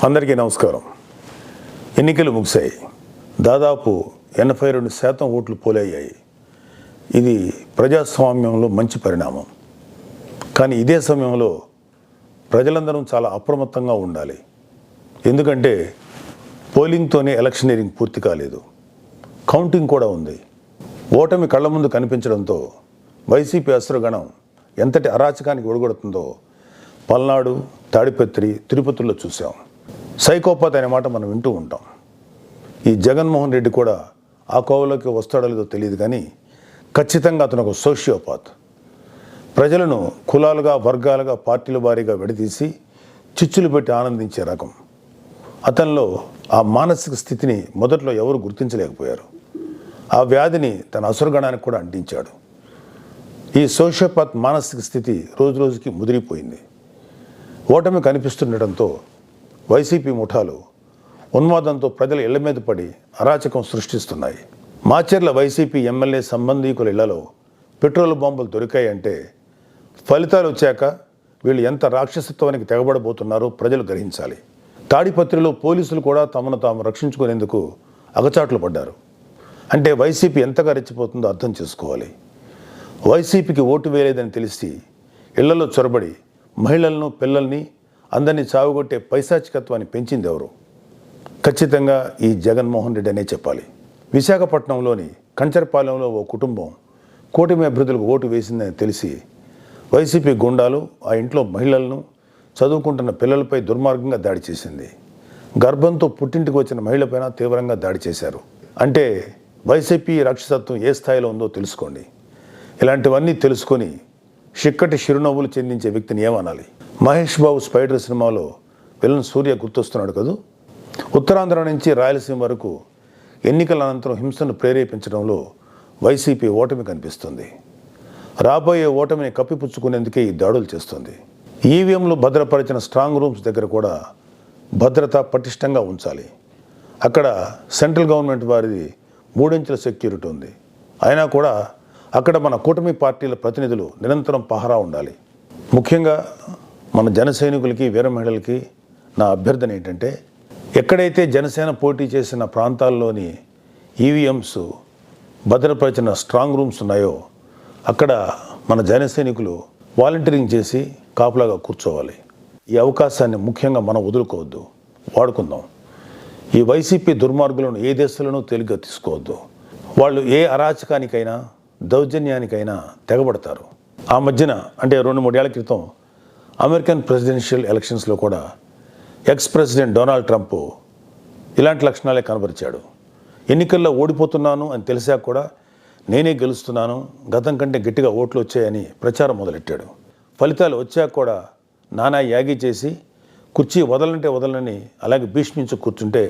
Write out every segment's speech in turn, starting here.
అందరికీ నమస్కారం. ఎన్నికలు ముగిశాయి. దాదాపు 82% ఓట్లు పోలయ్యాయి. ఇది ప్రజాస్వామ్యంలో మంచి పరిణామం. కానీ ఇదే సమయంలో ప్రజలందరూ చాలా అప్రమత్తంగా ఉండాలి. ఎందుకంటే పోలింగ్తోనే ఎలక్షనీరింగ్ పూర్తి కాలేదు, కౌంటింగ్ కూడా ఉంది. ఓటమి కళ్ళ ముందు కనిపించడంతో వైసీపీ అసురగణం ఎంతటి అరాచకానికి ఒడిగొడుతుందో పల్నాడు, తాడిపత్రి, తిరుపతిలో చూసాం. సైకోపాత్ అనే మాట మనం వింటూ ఉంటాం. ఈ జగన్మోహన్ రెడ్డి కూడా ఆ కోవలోకి వస్తాడో లేదో తెలియదు, కానీ ఖచ్చితంగా అతను ఒక సోషియోపాత్. ప్రజలను కులాలుగా, వర్గాలుగా, పార్టీల వారీగా విడదీసి చిచ్చులు పెట్టి ఆనందించే రకం. అతనిలో ఆ మానసిక స్థితిని మొదట్లో ఎవరు గుర్తించలేకపోయారు. ఆ వ్యాధిని తన అసురగణానికి కూడా అంటించాడు. ఈ సోషియోపాత్ మానసిక స్థితి రోజు రోజుకి ముదిరిపోయింది. ఓటమి కనిపిస్తుండటంతో వైసీపీ ముఠాలు ఉన్మాదంతో ప్రజల ఇళ్ల మీద పడి అరాచకం సృష్టిస్తున్నాయి. మాచర్ల వైసీపీ ఎమ్మెల్యే సంబంధీకుల ఇళ్లలో పెట్రోల్ బాంబులు దొరికాయంటే ఫలితాలు వచ్చాక వీళ్ళు ఎంత రాక్షసత్వానికి తెగబడబోతున్నారో ప్రజలు గ్రహించాలి. తాడిపత్రిలో పోలీసులు కూడా తమను తాము రక్షించుకునేందుకు అగచాట్లు పడ్డారు. అంటే వైసీపీ ఎంతగా రెచ్చిపోతుందో అర్థం చేసుకోవాలి. వైసీపీకి ఓటు వేయలేదని తెలిసి ఇళ్లలో చొరబడి మహిళలను, పిల్లల్ని అందరినీ చావుగొట్టే పైశాచికత్వాన్ని పెంచింది ఎవరు? ఖచ్చితంగా ఈ జగన్మోహన్ రెడ్డి అనే చెప్పాలి. విశాఖపట్నంలోని కంచరపాలెంలో ఓ కుటుంబం కూటమి అభ్యర్థులకు ఓటు వేసిందని తెలిసి వైసీపీ గుండాలు ఆ ఇంట్లో మహిళలను, చదువుకుంటున్న పిల్లలపై దుర్మార్గంగా దాడి చేసింది. గర్భంతో పుట్టింటికి వచ్చిన మహిళపైన తీవ్రంగా దాడి చేశారు. అంటే వైసీపీ రాక్షసత్వం ఏ స్థాయిలో ఉందో తెలుసుకోండి. ఇలాంటివన్నీ తెలుసుకొని చిక్కటి చిరునవ్వులు చెందించే వ్యక్తిని ఏమనాలి? మహేష్ బాబు స్పైడర్ సినిమాలో విలన్ సూర్య గుర్తొస్తున్నాడు కదూ. ఉత్తరాంధ్ర నుంచి రాయలసీమ వరకు ఎన్నికల అనంతరం హింసను ప్రేరేపించడంలో వైసీపీ ఓటమి కనిపిస్తుంది. రాబోయే ఓటమిని కప్పిపుచ్చుకునేందుకే ఈ దాడులు చేస్తుంది. ఈవీఎంలు భద్రపరిచిన స్ట్రాంగ్ రూమ్స్ దగ్గర కూడా భద్రత పటిష్టంగా ఉంచాలి. అక్కడ సెంట్రల్ గవర్నమెంట్ వారిది 3 అంచెల సెక్యూరిటీ ఉంది. అయినా కూడా అక్కడ మన కూటమి పార్టీల ప్రతినిధులు నిరంతరం పహరా ఉండాలి. ముఖ్యంగా మన జన సైనికులకి, వీర మహిళలకి నా అభ్యర్థన ఏంటంటే, ఎక్కడైతే జనసేన పోటీ చేసిన ప్రాంతాల్లోని ఈవీఎంస్ భద్రపరిచిన స్ట్రాంగ్ రూమ్స్ ఉన్నాయో అక్కడ మన జన సైనికులు వాలంటీరింగ్ చేసి కాపులాగా కూర్చోవాలి. ఈ అవకాశాన్ని ముఖ్యంగా మనం వదులుకోవద్దు, వాడుకుందాం. ఈ వైసీపీ దుర్మార్గులను ఏ దేశంలోనూ తేలిగ్గా తీసుకోవద్దు. వాళ్ళు ఏ అరాచకానికైనా, దౌర్జన్యానికైనా తెగబడతారు. ఆ మధ్యన అంటే 2-3 ఏళ్ల క్రితం అమెరికన్ ప్రెసిడెన్షియల్ ఎలక్షన్స్లో కూడా ఎక్స్ ప్రెసిడెంట్ డొనాల్డ్ ట్రంప్ ఇలాంటి లక్షణాలే కనబరిచాడు. ఎన్నికల్లో ఓడిపోతున్నాను అని తెలిసాక కూడా నేనే గెలుస్తున్నాను, గతం కంటే గట్టిగా ఓట్లు వచ్చాయని ప్రచారం మొదలెట్టాడు. ఫలితాలు వచ్చాక కూడా నానా యాగి చేసి కుర్చీ వదలంటే వదలని అలాగే భీష్మించి కూర్చుంటే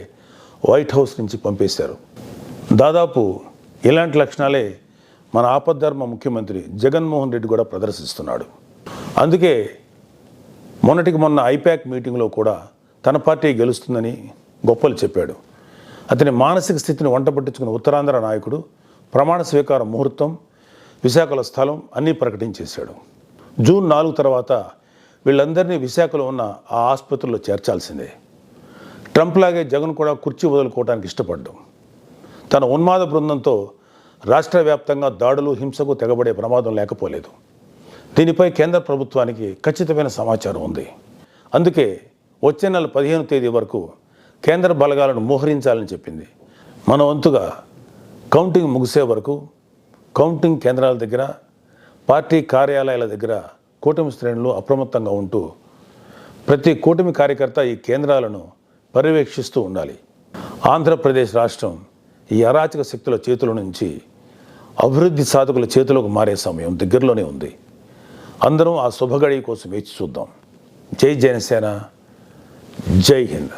వైట్ హౌస్ నుంచి పంపేశారు. దాదాపు ఇలాంటి లక్షణాలే మన ఆపద్ధర్మ ముఖ్యమంత్రి జగన్మోహన్ రెడ్డి కూడా ప్రదర్శిస్తున్నాడు. అందుకే మొన్నటికి మొన్న ఐపాక్ మీటింగ్లో కూడా తన పార్టీ గెలుస్తుందని గొప్పలు చెప్పాడు. అతని మానసిక స్థితిని వంట పట్టించుకున్న ఉత్తరాంధ్ర నాయకుడు ప్రమాణ స్వీకార ముహూర్తం, విశాఖలో స్థలం అన్నీ ప్రకటించేశాడు. జూన్ 4 తర్వాత వీళ్ళందరినీ విశాఖలో ఉన్న ఆ ఆసుపత్రిలో చేర్చాల్సిందే. ట్రంప్ లాగే జగన్ కూడా కుర్చీ వదులుకోవడానికి ఇష్టపడ్డాం. తన ఉన్మాద బృందంతో రాష్ట్ర వ్యాప్తంగా దాడులు, హింసకు తెగబడే ప్రమాదం లేకపోలేదు. దీనిపై కేంద్ర ప్రభుత్వానికి ఖచ్చితమైన సమాచారం ఉంది. అందుకే వచ్చే నెల 15వ తేదీ వరకు కేంద్ర బలగాలను మోహరించాలని చెప్పింది. మన వంతుగా కౌంటింగ్ ముగిసే వరకు కౌంటింగ్ కేంద్రాల దగ్గర, పార్టీ కార్యాలయాల దగ్గర కూటమి శ్రేణులు అప్రమత్తంగా ఉంటూ ప్రతి కూటమి కార్యకర్త ఈ కేంద్రాలను పర్యవేక్షిస్తూ ఉండాలి. ఆంధ్రప్రదేశ్ రాష్ట్రం ఈ అరాచక శక్తుల చేతుల నుంచి అభివృద్ధి సాధకుల చేతిలోకి మారే సమయం దగ్గరలోనే ఉంది. అందరం ఆ శుభగడి కోసం వేచి చూద్దాం. జై జనసేన, జై హింద్.